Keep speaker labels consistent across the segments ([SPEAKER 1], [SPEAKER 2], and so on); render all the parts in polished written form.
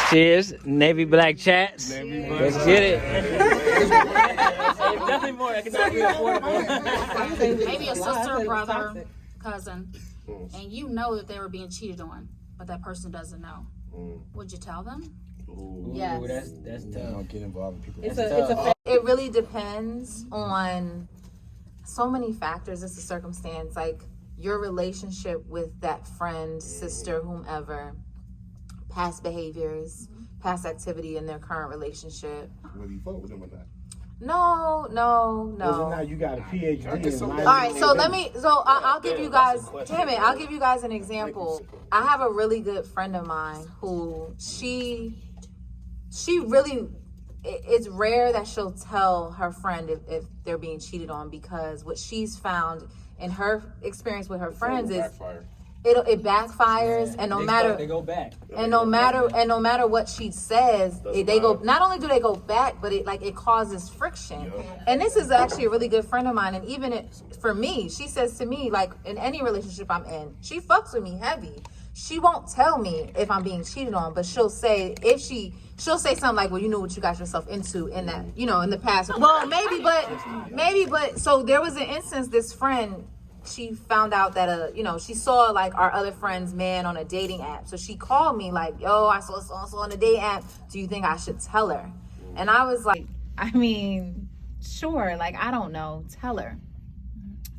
[SPEAKER 1] Cheers, Navy Black Chats. Let's get it. Definitely more economically affordable.
[SPEAKER 2] Maybe a sister, brother, cousin, and you know that they were being cheated on, but that person doesn't know. Would you tell them?
[SPEAKER 1] Yes. That's tough.
[SPEAKER 3] Don't get involved in people.
[SPEAKER 4] It really depends on so many factors. It's a circumstance, like your relationship with that friend, sister, whomever, past behaviors, past activity in their current relationship.
[SPEAKER 3] Whether you fuck with them or not.
[SPEAKER 4] No.
[SPEAKER 3] Now you got a PhD.
[SPEAKER 4] All right, so I'll give you guys, I'll give you guys an example. I have a really good friend of mine who she really, it's rare that she'll tell her friend if they're being cheated on, because what she's found in her experience with her friends is it backfires, and no matter
[SPEAKER 1] they go back,
[SPEAKER 4] and no matter what she says, they go. Not only do they go back, but it causes friction. And this is actually a really good friend of mine, and even for me, she says to me, like, in any relationship I'm in, she fucks with me heavy. She won't tell me if I'm being cheated on, but she'll say something like, well, you know what you got yourself into in that, in the past. Well, maybe, but so there was an instance, this friend, she found out that she saw like our other friend's man on a dating app. So she called me like, yo, I saw so-and-so on the dating app. Do you think I should tell her? And I was like, I mean, sure, like, I don't know, tell her.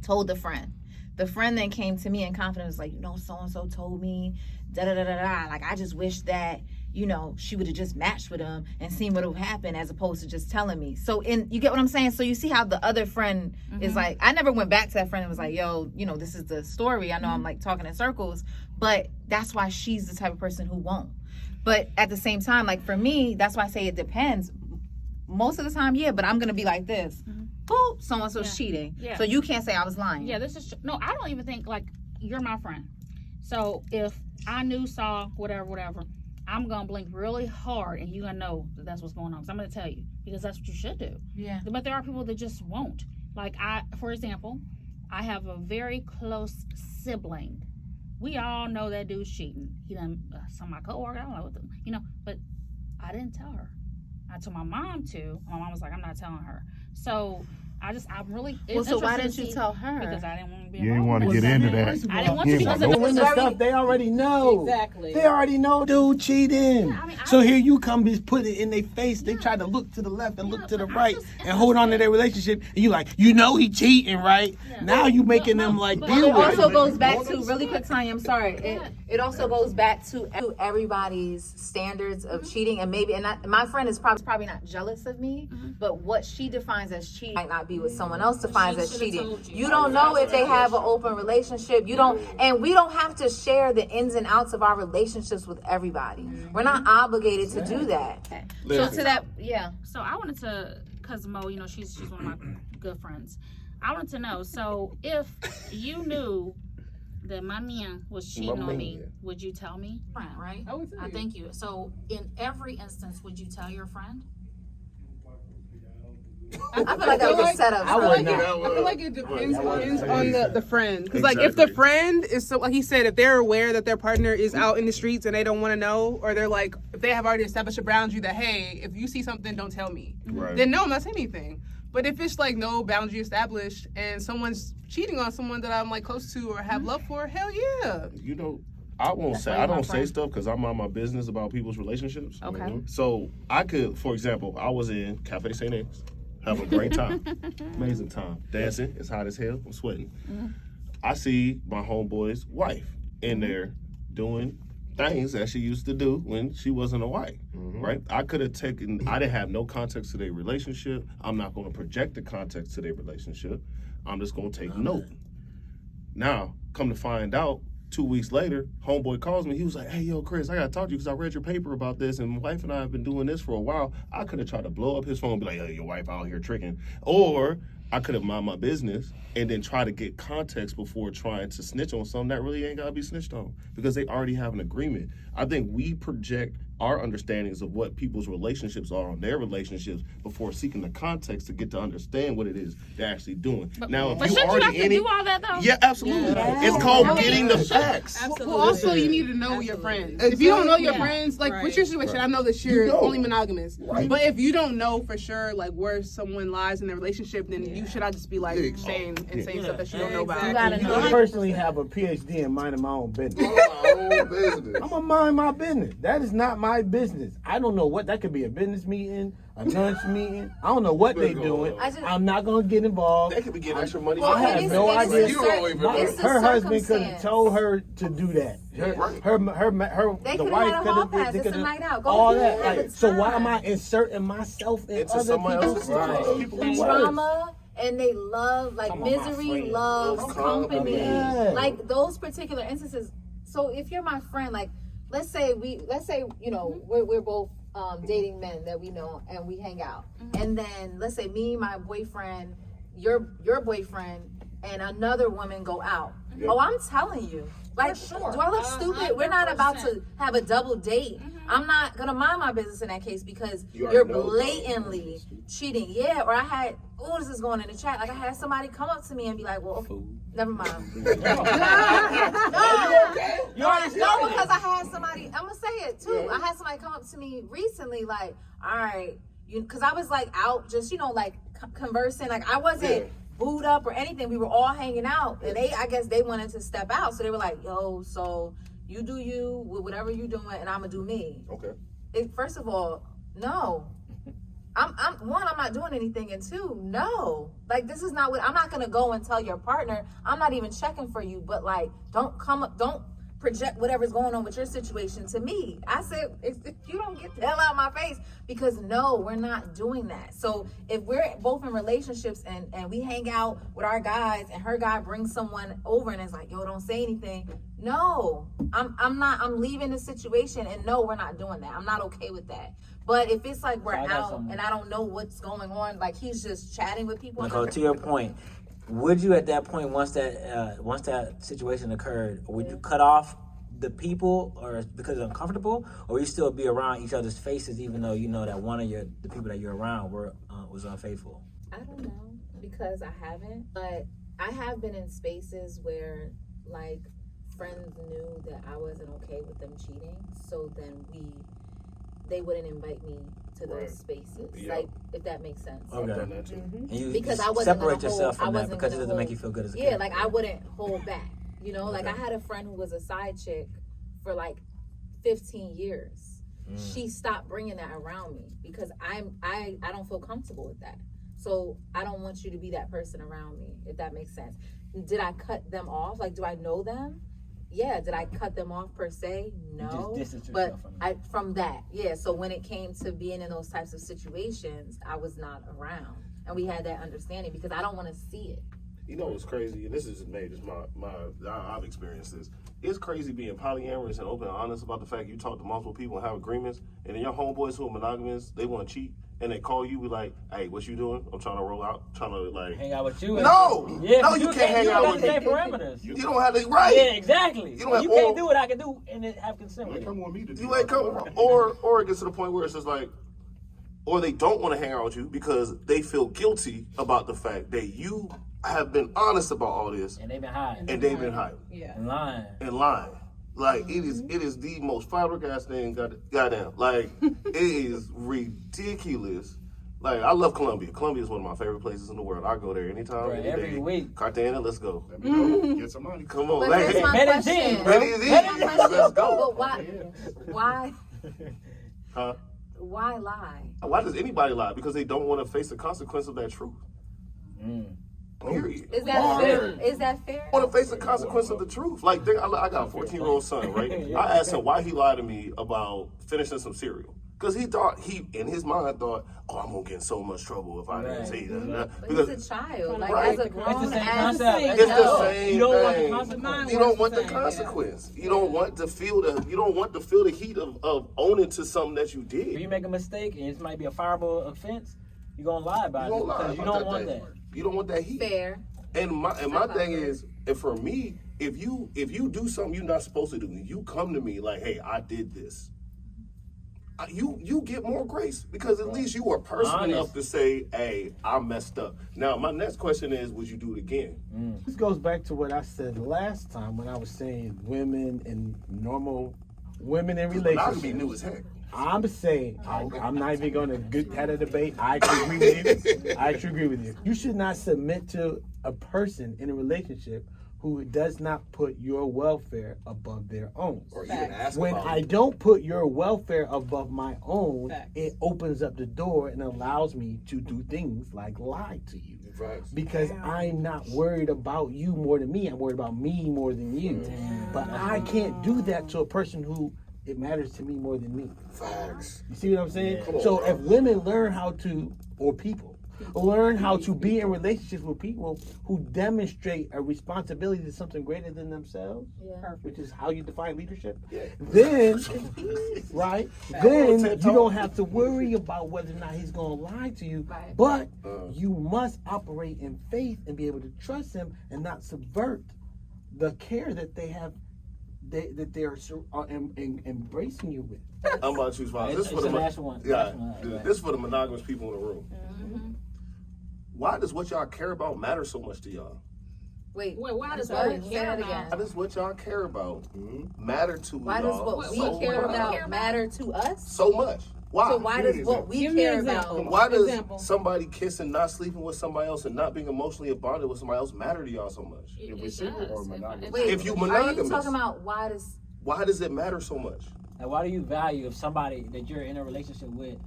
[SPEAKER 4] Told the friend. The friend then came to me in confidence, like, so-and-so told me, da-da-da-da-da. Like, I just wish that, she would have just matched with him and seen what would happen, as opposed to just telling me. So you get what I'm saying? So you see how the other friend is like, I never went back to that friend and was like, yo, this is the story. I know I'm like talking in circles, but that's why she's the type of person who won't. But at the same time, like, for me, that's why I say it depends. Most of the time, yeah, but I'm going to be like this. Oh, so-and-so's cheating. Yeah. So you can't say I was lying.
[SPEAKER 2] Yeah, this is no, I don't even think, like, you're my friend. So if I saw, whatever, I'm going to blink really hard and you're going to know that that's what's going on. So I'm going to tell you, because that's what you should do. Yeah. But there are people that just won't. Like, for example, I have a very close sibling. We all know that dude's cheating. He done, some of my coworkers, I don't know what but I didn't tell her. I told my mom to. My mom was like, I'm not telling her. So I'm really.
[SPEAKER 4] Well, so why didn't you tell her?
[SPEAKER 2] Because I didn't want to be.
[SPEAKER 5] You didn't want to get into that.
[SPEAKER 2] I didn't want to, because
[SPEAKER 3] the stuff they already know.
[SPEAKER 2] Exactly.
[SPEAKER 3] They already know dude cheating. Yeah, so here you come, just put it in their face. They try to look to the left and look to the right and hold on to their relationship. And you like, he cheating, right? Yeah. Now you making them like deal with it.
[SPEAKER 4] It also goes back to, really quick, Tanya, I'm sorry. It also goes back to everybody's standards of cheating, and my friend is probably not jealous of me, but what she defines as cheating might not be what someone else defines as cheating. You don't know if they have an open relationship. And we don't have to share the ins and outs of our relationships with everybody. We're not obligated to do that. So to that, yeah.
[SPEAKER 2] So I wanted to, because Mo, she's one of my good friends. I wanted to know, so if you knew that my man was cheating on me, would you tell me? Friend, right? I would tell you. Thank you. So in every instance, would you tell your friend?
[SPEAKER 4] I feel like that was a setup.
[SPEAKER 6] I feel like it depends on the friend. Because, like, if the friend is, so, like he said, if they're aware that their partner is out in the streets and they don't want to know, or they're like, if they have already established a boundary that, hey, if you see something, don't tell me. Right. Then no, I'm not saying anything. But if it's like no boundary established and someone's cheating on someone that I'm like close to or have love for, hell yeah.
[SPEAKER 5] I don't say stuff because I'm on my business about people's relationships.
[SPEAKER 4] Okay.
[SPEAKER 5] So I could, for example, I was in Cafe St. X, have a great time, amazing time, dancing. It's hot as hell. I'm sweating. I see my homeboy's wife in there doing things that she used to do when she wasn't a wife, right? I didn't have no context to their relationship. I'm not going to project the context to their relationship. I'm just going to take note. Now, come to find out, 2 weeks later, homeboy calls me. He was like, hey, yo, Chris, I got to talk to you because I read your paper about this, and my wife and I have been doing this for a while. I could have tried to blow up his phone and be like, hey, your wife out here tricking. Or I could have mind my business and then try to get context before trying to snitch on something that really ain't got to be snitched on because they already have an agreement. I think we project our understandings of what people's relationships are on their relationships before seeking the context to get to understand what it is they're actually doing. Now, if
[SPEAKER 2] shouldn't you have to do all that though?
[SPEAKER 5] Yeah, absolutely. It's called getting the facts.
[SPEAKER 6] Well, also, you need to know your friends. If you don't know your friends, like, what's your situation? I know that you're only monogamous. But if you don't know for sure, like, where someone lies in their relationship, then you should not just be, like, saying stuff that you don't know about.
[SPEAKER 2] You gotta know.
[SPEAKER 3] I personally have a PhD in minding my own business. I'm gonna mind my business. That is not my business. I don't know what that could be, a business meeting, a lunch meeting. I don't know what they doing. I'm not gonna get involved.
[SPEAKER 5] They could be getting extra money.
[SPEAKER 3] I have no idea.
[SPEAKER 4] It's
[SPEAKER 3] Her husband could have
[SPEAKER 4] circumstance.
[SPEAKER 3] told her to do that.
[SPEAKER 4] They
[SPEAKER 3] The
[SPEAKER 4] could've
[SPEAKER 3] wife
[SPEAKER 4] had a
[SPEAKER 3] could
[SPEAKER 4] hall
[SPEAKER 3] have
[SPEAKER 4] pass. It's a night out. Go
[SPEAKER 3] all
[SPEAKER 4] do
[SPEAKER 3] that.
[SPEAKER 4] it.
[SPEAKER 3] Like,
[SPEAKER 4] It's
[SPEAKER 3] so why
[SPEAKER 4] fine.
[SPEAKER 3] am I inserting myself in
[SPEAKER 5] Into
[SPEAKER 3] other
[SPEAKER 5] somebody
[SPEAKER 3] people's
[SPEAKER 5] else's
[SPEAKER 3] lives?
[SPEAKER 4] Drama, and they love, like,
[SPEAKER 3] Come on, my
[SPEAKER 4] misery
[SPEAKER 3] friend.
[SPEAKER 4] loves company.
[SPEAKER 3] Yeah.
[SPEAKER 4] Like, those particular instances. So if you're my friend, like, let's say you know, we're both dating men that we know and we hang out, and then let's say me, my boyfriend, your boyfriend, and another woman go out. Oh, I'm telling you, like, do I look stupid? We're not about to have a double date. I'm not gonna mind my business in that case because you're blatantly cheating. Yeah, or I had, this is going in the chat. Like, I had somebody come up to me and be like, well, never mind. No, because I had somebody, I'm gonna say it too. I had somebody come up to me recently, like, all right, because I was like out just, you know, like conversing. Like, I wasn't booed up or anything. We were all hanging out, and I guess they wanted to step out. So they were like, yo, so you do you with whatever you doing, and I'm gonna do me.
[SPEAKER 5] Okay.
[SPEAKER 4] First of all, no. I'm not doing anything, and two, no. Like, this is not what I'm not gonna go and tell your partner. I'm not even checking for you, but like, don't project whatever's going on with your situation to me. I said, if you don't get the hell out of my face, because no, we're not doing that. So if we're both in relationships and we hang out with our guys and her guy brings someone over and it's like, yo, don't say anything. No, I'm leaving the situation, and no, we're not doing that. I'm not okay with that. But if it's like we're out and I don't know what's going on, like he's just chatting with people.
[SPEAKER 1] Nicole, to your point, would you at that point, once that situation occurred, would you cut off the people or because it's uncomfortable, or would you still be around each other's faces even though you know that one of the people that you're around was unfaithful?
[SPEAKER 4] I don't know, because I haven't, but I have been in spaces where like friends knew that I wasn't okay with them cheating, so then they wouldn't invite me to those spaces. Like, if that makes sense.
[SPEAKER 1] Okay. And you
[SPEAKER 4] because I wasn't
[SPEAKER 1] separate yourself from that because it doesn't make you feel good as a kid.
[SPEAKER 4] Yeah, like I wouldn't hold back. You know, like I had a friend who was a side chick for like 15 years. She stopped bringing that around me because I don't feel comfortable with that. So I don't want you to be that person around me, if that makes sense. Did I cut them off? Like, do I know them? Yeah. Did I cut them off per se? No. But from that, yeah. So when it came to being in those types of situations, I was not around, and we had that understanding because I don't want to see it.
[SPEAKER 5] You know what's crazy, and this is maybe just I've experienced this. It's crazy being polyamorous and open and honest about the fact you talk to multiple people and have agreements, and then your homeboys who are monogamous, they want to cheat, and they call you, be like, hey, what you doing? I'm trying to roll out, trying to like
[SPEAKER 1] hang out with you.
[SPEAKER 5] No!
[SPEAKER 1] Yeah,
[SPEAKER 5] no, you can't hang out with me.
[SPEAKER 1] Parameters.
[SPEAKER 5] You don't have the right.
[SPEAKER 1] Yeah, exactly. You can't do what I can do and then have consent with
[SPEAKER 5] come on me to do. You ain't come, or it gets to the point where it's just like, or they don't want to hang out with you because they feel guilty about the fact that you have been honest about all this,
[SPEAKER 1] and they've been hiding.
[SPEAKER 6] Yeah,
[SPEAKER 5] and lying. Like it is the most flabbergasting thing. Goddamn, like it is ridiculous. Like I love Colombia. Colombia is one of my favorite places in the world. I go there anytime,
[SPEAKER 1] right, every week.
[SPEAKER 5] Cartagena, let's go.
[SPEAKER 3] Let me go. Get some money.
[SPEAKER 5] Come on,
[SPEAKER 4] but here's my question.
[SPEAKER 5] Let's go.
[SPEAKER 4] But why?
[SPEAKER 5] Huh?
[SPEAKER 4] Why lie?
[SPEAKER 5] Why does anybody lie? Because they don't want to face the consequence of that truth. Period.
[SPEAKER 4] Is that fair? Is that fair?
[SPEAKER 5] I want to face the consequence of the truth. Like, I got a 14-year-old son, right? I asked him why he lied to me about finishing some cereal. Because he thought, in his mind thought, oh, I'm going to get in so much trouble if I didn't say that.
[SPEAKER 4] But
[SPEAKER 5] Because
[SPEAKER 4] he's a child. Like,
[SPEAKER 5] Right.
[SPEAKER 4] as a grown
[SPEAKER 1] It's the same
[SPEAKER 4] ass
[SPEAKER 1] concept.
[SPEAKER 5] it's the
[SPEAKER 4] adult.
[SPEAKER 5] same
[SPEAKER 1] You don't want the
[SPEAKER 5] thing.
[SPEAKER 1] consequence.
[SPEAKER 5] You don't want the
[SPEAKER 6] Same, yeah.
[SPEAKER 5] consequence. You don't want to feel the heat of owning to something that you
[SPEAKER 1] If
[SPEAKER 5] did.
[SPEAKER 1] you make a mistake and it might be a fireable offense, you're gonna lie about
[SPEAKER 5] You
[SPEAKER 1] it
[SPEAKER 5] don't lie
[SPEAKER 1] because you
[SPEAKER 5] about
[SPEAKER 1] don't want
[SPEAKER 5] thing.
[SPEAKER 1] that.
[SPEAKER 5] You don't want that heat.
[SPEAKER 4] Fair.
[SPEAKER 5] And my thing is, and for me, if you do something you're not supposed to do, you come to me like, hey, I did this. You get more grace because at least you are person
[SPEAKER 1] Honest.
[SPEAKER 5] enough to say, hey, I messed up. Now, my next question is, would you do it again?
[SPEAKER 3] This goes back to what I said last time when I was saying women in
[SPEAKER 5] Monogamy
[SPEAKER 3] relationships.
[SPEAKER 5] new as heck.
[SPEAKER 3] I'm saying, I'm not even going to get that a debate. I actually agree with you. I actually agree with you. You should not submit to a person in a relationship who does not put your welfare above their own.
[SPEAKER 5] Or even ask
[SPEAKER 3] When
[SPEAKER 5] about
[SPEAKER 3] I
[SPEAKER 5] it.
[SPEAKER 3] don't put your welfare above my own,
[SPEAKER 6] Facts.
[SPEAKER 3] it opens up the door and allows me to do things like lie to you.
[SPEAKER 5] Facts.
[SPEAKER 3] Because I'm not worried about you more than me. I'm worried about me more than you. But I can't do that to a person who it matters to me more than me.
[SPEAKER 5] Facts.
[SPEAKER 3] You see what I'm saying?
[SPEAKER 5] Come on,
[SPEAKER 3] So
[SPEAKER 5] bro.
[SPEAKER 3] if women learn how to, or people, learn how to be in relationships with people who demonstrate a responsibility to something greater than themselves, which is how you define leadership, then, right, then you don't have to worry about whether or not he's going to lie to you.
[SPEAKER 4] Right.
[SPEAKER 3] But you must operate in faith and be able to trust him and not subvert the care that they have, that they're embracing you with.
[SPEAKER 5] I'm about to choose five.
[SPEAKER 1] It's the last one.
[SPEAKER 5] Yeah,
[SPEAKER 1] Last one, right.
[SPEAKER 5] this is for the monogamous people in the room. Why does what y'all care about matter so much to y'all?
[SPEAKER 4] Wait,
[SPEAKER 2] why does
[SPEAKER 4] what?
[SPEAKER 2] what we
[SPEAKER 4] Say
[SPEAKER 2] care
[SPEAKER 4] that
[SPEAKER 2] about?
[SPEAKER 5] Why does what y'all care about matter to
[SPEAKER 4] Why
[SPEAKER 5] y'all
[SPEAKER 4] does what we
[SPEAKER 5] so
[SPEAKER 4] care
[SPEAKER 5] much?
[SPEAKER 4] about matter to us?
[SPEAKER 5] So much. Why?
[SPEAKER 4] So why does what we
[SPEAKER 6] Give me
[SPEAKER 4] care
[SPEAKER 6] an
[SPEAKER 4] about?
[SPEAKER 6] example.
[SPEAKER 5] Why does
[SPEAKER 6] Example.
[SPEAKER 5] somebody kissing, not sleeping with somebody else, and not being emotionally bonded with somebody else matter to y'all so much?
[SPEAKER 2] It
[SPEAKER 7] we single
[SPEAKER 2] does.
[SPEAKER 7] or monogamous?
[SPEAKER 4] Wait,
[SPEAKER 5] If you
[SPEAKER 4] are you
[SPEAKER 5] monogamous.
[SPEAKER 4] talking about why does
[SPEAKER 5] it matter so much?
[SPEAKER 1] Like, why do you value if somebody that you're in a relationship with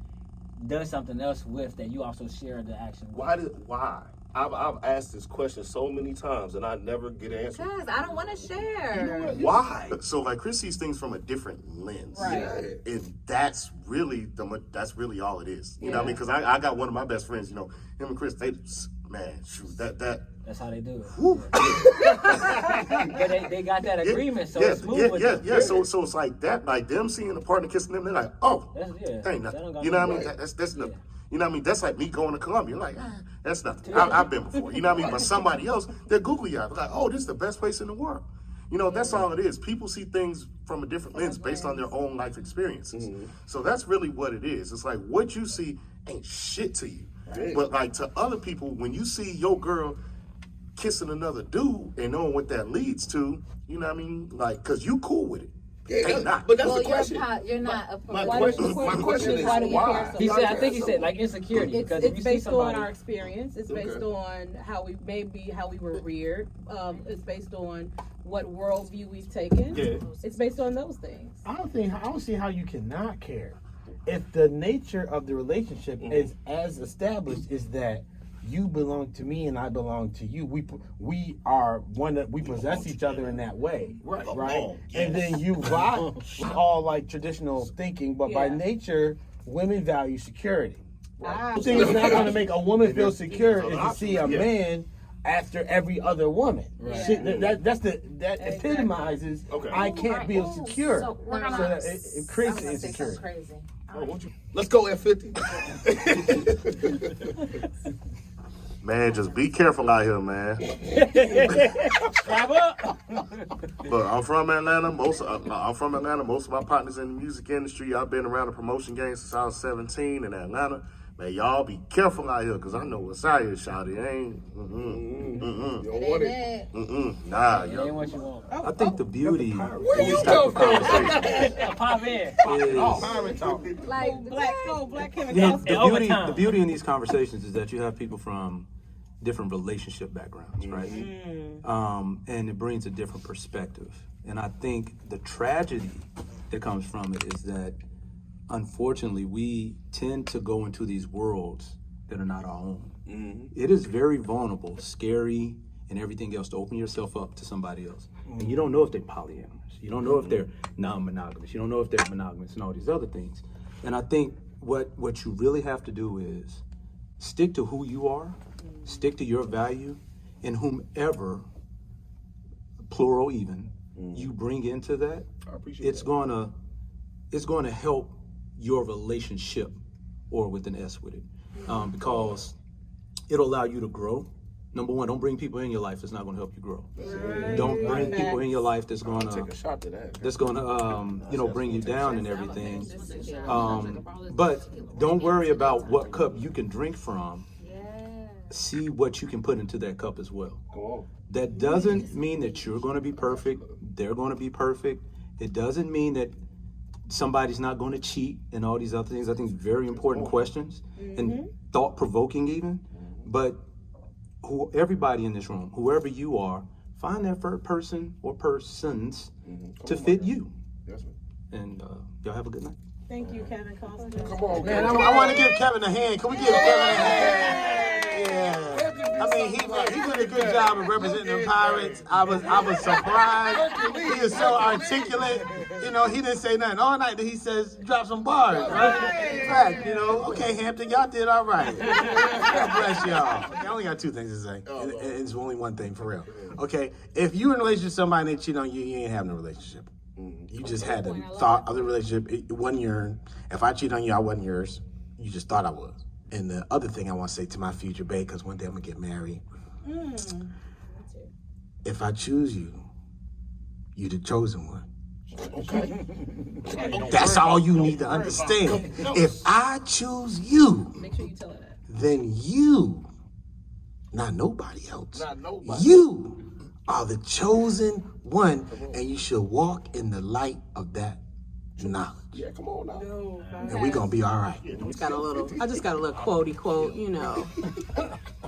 [SPEAKER 1] does something else with that you also share the action with?
[SPEAKER 5] Why? I've asked this question so many times and I never get an answer.
[SPEAKER 4] Because I don't want to share.
[SPEAKER 5] Why?
[SPEAKER 7] So like Chris sees things from a different lens,
[SPEAKER 6] Right.
[SPEAKER 7] and that's really all it is. You know what I mean? Because I got one of my best friends. You know, him and Chris.
[SPEAKER 1] That's how they do it.
[SPEAKER 7] Whew.
[SPEAKER 1] But they got that agreement, so it's smooth with them.
[SPEAKER 7] yeah. So it's like that. Like them seeing a partner kissing them, they're like, oh,
[SPEAKER 1] That's,
[SPEAKER 7] ain't
[SPEAKER 1] that
[SPEAKER 7] nothing.
[SPEAKER 1] don't got
[SPEAKER 7] You know what I
[SPEAKER 1] nothing.
[SPEAKER 7] mean? That's nothing. You know what I mean? That's like me going to Colombia. Like, that's nothing. I've been before. You know what I mean? But somebody else, they're googly eyed. Like, oh, this is the best place in the world. You know, that's all it is. People see things from a different lens based on their own life experiences. So that's really what it is. It's like what you see ain't shit to you. But like to other people, when you see your girl kissing another dude and knowing what that leads to, you know what I mean? Like, cause you cool with it. They not.
[SPEAKER 5] But that's
[SPEAKER 4] Well,
[SPEAKER 5] the question.
[SPEAKER 4] you're not a
[SPEAKER 5] My
[SPEAKER 4] why does-
[SPEAKER 5] question is
[SPEAKER 8] why do we care
[SPEAKER 5] why?
[SPEAKER 8] so
[SPEAKER 1] He
[SPEAKER 8] much?
[SPEAKER 1] said, I think he said like insecurity because if
[SPEAKER 8] It's
[SPEAKER 1] you see
[SPEAKER 8] based on
[SPEAKER 1] somebody,
[SPEAKER 8] our experience. It's based on how we were reared. It's based on what worldview we've taken.
[SPEAKER 5] Yeah.
[SPEAKER 8] It's based on those things.
[SPEAKER 3] I don't see how you cannot care. If the nature of the relationship is as established is that you belong to me and I belong to you. We are one that we possess each other in that way, right? And then you vibe all like traditional thinking, but by
[SPEAKER 8] Yeah.
[SPEAKER 3] nature, women value security. The thing that's not going to make a woman feel secure is to see a man after every other woman. Shit, that epitomizes I can't be secure.
[SPEAKER 2] So we're
[SPEAKER 3] So
[SPEAKER 2] gonna.
[SPEAKER 3] that it creates insecurity.
[SPEAKER 4] Crazy.
[SPEAKER 5] Let's go F50.
[SPEAKER 7] Man, just be careful out here, man.
[SPEAKER 1] Grab up.
[SPEAKER 7] Look, I'm from Atlanta. Most of my partners in the music industry, I've been around the promotion game since I was 17 in Atlanta. Man, y'all be careful out here, cause I know what's out here, shawty. Ain't.
[SPEAKER 5] You don't want it.
[SPEAKER 7] Nah,
[SPEAKER 1] It ain't
[SPEAKER 7] yo.
[SPEAKER 1] what you want.
[SPEAKER 9] I think the beauty in
[SPEAKER 5] you
[SPEAKER 9] this type
[SPEAKER 5] go
[SPEAKER 9] of conversation
[SPEAKER 1] Pop in.
[SPEAKER 9] is
[SPEAKER 4] Like
[SPEAKER 8] Black Kevin
[SPEAKER 9] the beauty in these conversations is that you have people from different relationship backgrounds, right? And it brings a different perspective. And I think the tragedy that comes from it is that unfortunately we tend to go into these worlds that are not our own. It is very vulnerable, scary, and everything else to open yourself up to somebody else. And you don't know if they're polyamorous. You don't know if they're non-monogamous. You don't know if they're monogamous and all these other things. And I think what you really have to do is stick to who you are, stick to your value, and whomever, plural even, you bring into that, it's gonna help your relationship, or with an S with it, because it'll allow you to grow. Number one, don't bring people in your life that's not going to help you grow. Right. Don't bring people in your life that's going to
[SPEAKER 5] take a shot to that.
[SPEAKER 9] That's going to bring you down and everything. But don't worry about what cup you can drink from. See what you can put into that cup as well. That doesn't mean that you're going to be perfect. They're going to be perfect. It doesn't mean that somebody's not going to cheat and all these other things. I think very important questions and thought-provoking even. But everybody in this room, whoever you are, find that person or persons to fit you. And y'all have a good night.
[SPEAKER 8] Thank you, Kevin Costa.
[SPEAKER 3] Come on, man. I want to give Kevin a hand. Can we give Kevin a hand? Yeah. I mean, he did a good job of representing the Pirates. I was surprised. He is so articulate. You know, he didn't say nothing all night. He says, drop some bars, right? Fact, you know. Okay, Hampton, y'all did all right. God bless y'all. I only got two things to say. And it's only one thing, for real. Okay, if you in a relationship with somebody and they cheat on you, you ain't having a relationship. You just had the thought of the relationship. It wasn't yours. If I cheat on you, I wasn't yours. You just thought I was. And the other thing I want to say to my future babe, because one day I'm going to get married. If I choose you, you the chosen one. Okay. That's all you need to understand. If I choose you,
[SPEAKER 8] Make sure you tell her that.
[SPEAKER 3] then you, not nobody else,
[SPEAKER 5] Not nobody.
[SPEAKER 3] you are the chosen one, and you should walk in the light of that knowledge.
[SPEAKER 5] Yeah, come on now.
[SPEAKER 3] And we're going to be all right.
[SPEAKER 6] I just got a little quotey quote, you know,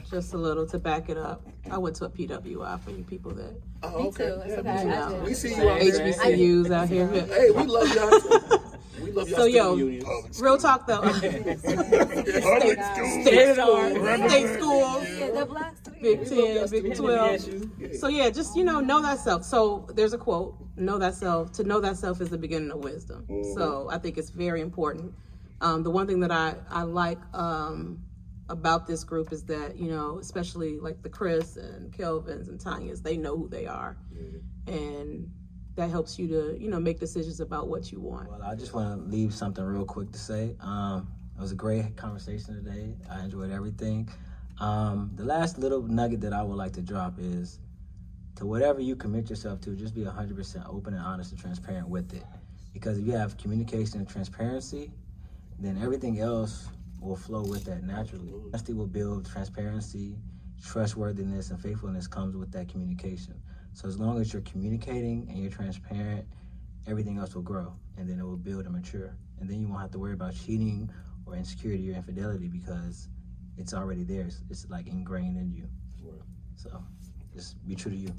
[SPEAKER 6] just a little to back it up. I went to a PWI for you people that,
[SPEAKER 5] Oh, okay.
[SPEAKER 4] okay.
[SPEAKER 6] you know,
[SPEAKER 5] We see you out there.
[SPEAKER 6] HBCUs out here.
[SPEAKER 5] Hey, we love y'all too. We love y'all.
[SPEAKER 6] So, yo,
[SPEAKER 5] union.
[SPEAKER 6] real talk though.
[SPEAKER 5] Public
[SPEAKER 6] State schools,
[SPEAKER 4] The Black
[SPEAKER 6] Big 10, Big 12. So yeah, just, you know that self. So there's a quote, know that self. To know that self is the beginning of wisdom. So I think it's very important. The one thing that I like about this group is that, you know, especially like the Chris and Kelvins and Tanyas, they know who they are. And that helps you to, you know, make decisions about what you want.
[SPEAKER 1] Well, I just want to leave something real quick to say. It was a great conversation today. I enjoyed everything. The last little nugget that I would like to drop is, to whatever you commit yourself to, just be 100% open and honest and transparent with it. Because if you have communication and transparency, then everything else will flow with that naturally. Honesty will build transparency, trustworthiness, and faithfulness comes with that communication. So as long as you're communicating and you're transparent, everything else will grow, and then it will build and mature. And then you won't have to worry about cheating or insecurity or infidelity, because it's already there. It's like ingrained in you. So just be true to you.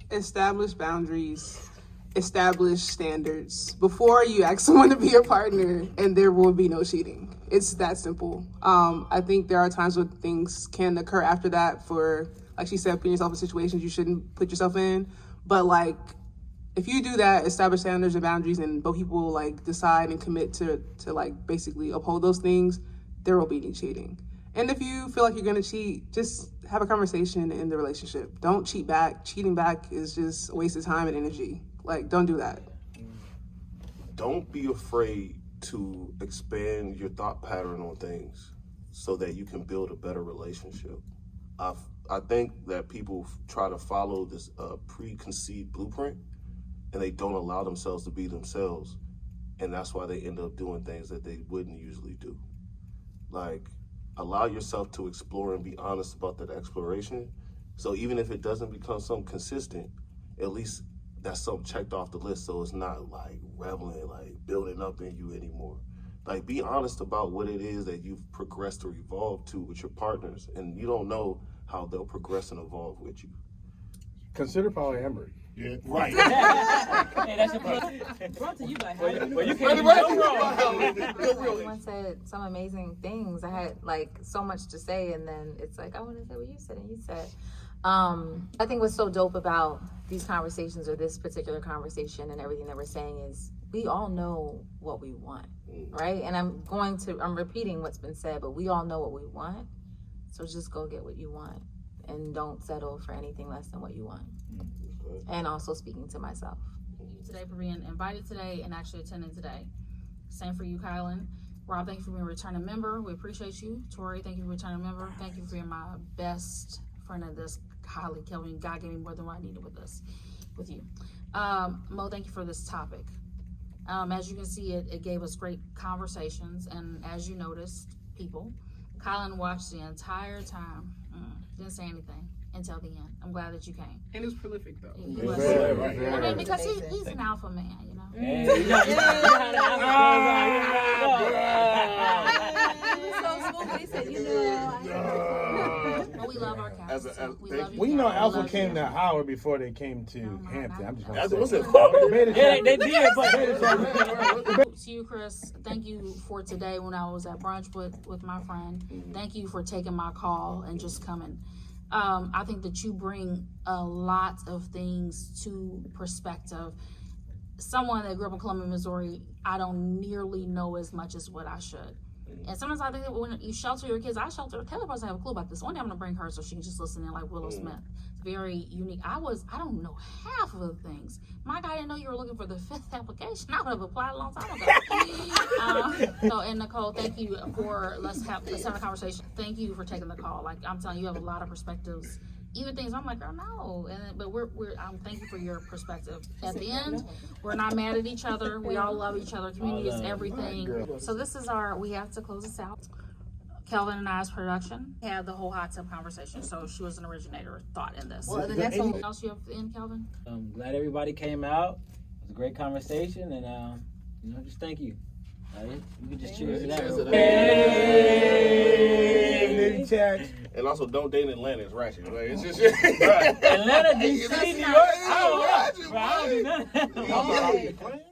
[SPEAKER 6] Establish boundaries, establish standards before you ask someone to be your partner, and there will be no cheating. It's that simple. I think there are times when things can occur after that, for, like she said, putting yourself in situations you shouldn't put yourself in. But like, if you do that, establish standards and boundaries, and both people like decide and commit to like basically uphold those things, there will be any cheating. And if you feel like you're gonna cheat, just have a conversation in the relationship. Don't cheat back. Cheating back is just a waste of time and energy. Like, don't do that.
[SPEAKER 5] Don't be afraid to expand your thought pattern on things so that you can build a better relationship. I think that people try to follow this preconceived blueprint, and they don't allow themselves to be themselves, and that's why they end up doing things that they wouldn't usually do. Like, allow yourself to explore and be honest about that exploration. So even if it doesn't become something consistent, at least that's something checked off the list, so it's not like reveling, like building up in you anymore. Like, be honest about what it is that you've progressed or evolved to with your partners, and you don't know how they'll progress and evolve with you.
[SPEAKER 3] Consider polyamory.
[SPEAKER 5] Yeah, right.
[SPEAKER 8] Hey, that's brought to you by
[SPEAKER 4] Everyone said some amazing things. I had like so much to say, and then it's like, I want to say what you said and you said. I think what's so dope about these conversations, or this particular conversation and everything that we're saying, is we all know what we want, right? And I'm repeating what's been said, but we all know what we want. So just go get what you want and don't settle for anything less than what you want. And also speaking to myself.
[SPEAKER 2] Thank you today for being invited today and actually attending today. Same for you, Kylan. Rob, thank you for being a returning member. We appreciate you. Tori, thank you for returning member. Thank you for being my best friend of this. Golly, Kelvin, God gave me more than what I needed with you. Mo, thank you for this topic. As you can see, it gave us great conversations, and as you noticed, people, Kylan watched the entire time, didn't say anything until the end. I'm glad that you came.
[SPEAKER 6] And it was prolific though.
[SPEAKER 2] He was,
[SPEAKER 5] Right.
[SPEAKER 2] I mean, because he's an alpha man, you know.
[SPEAKER 1] Hey, you know how the
[SPEAKER 8] He was so smooth. He said, you know.
[SPEAKER 2] But we love our cats. We love you.
[SPEAKER 3] We know
[SPEAKER 2] Kat. We
[SPEAKER 3] Alpha
[SPEAKER 2] love
[SPEAKER 3] came
[SPEAKER 2] you.
[SPEAKER 3] to Howard before they came to Hampton. I'm just
[SPEAKER 5] That's
[SPEAKER 3] gonna
[SPEAKER 5] what's
[SPEAKER 3] say.
[SPEAKER 5] it.
[SPEAKER 1] Yeah, they did, but
[SPEAKER 2] To you, Chris, thank you for today when I was at brunch with my friend. Thank you for taking my call and just coming. I think that you bring a lot of things to perspective. Someone that grew up in Columbia, Missouri, I don't nearly know as much as what I should. And sometimes I think that when you shelter your kids, Taylor doesn't have a clue about this. One day I'm gonna bring her so she can just listen in like Willow Smith. It's very unique. I don't know half of the things. My guy didn't know you were looking for the 5th application. I would have applied a long time ago. And Nicole, thank you for let's have a conversation. Thank you for taking the call. Like I'm telling you, you have a lot of perspectives. Even things I'm like, oh no, but thank you for your perspective. At the end, we're not mad at each other. We all love each other. Community is everything. So this is we have to close this out. Kelvin and I's production had the whole hot tub conversation, so she was an originator thought in this.
[SPEAKER 4] Well, the next one.
[SPEAKER 2] Anything else you have to end, Kelvin?
[SPEAKER 1] I'm glad everybody came out. It was a great conversation, and just thank you. You can just cheers to that.
[SPEAKER 3] Hey, chat.
[SPEAKER 5] And also, don't date in Atlanta. It's ratchet. Like, it's just
[SPEAKER 1] Atlanta, DC, New York. I don't know. I don't do nothing.
[SPEAKER 5] Right.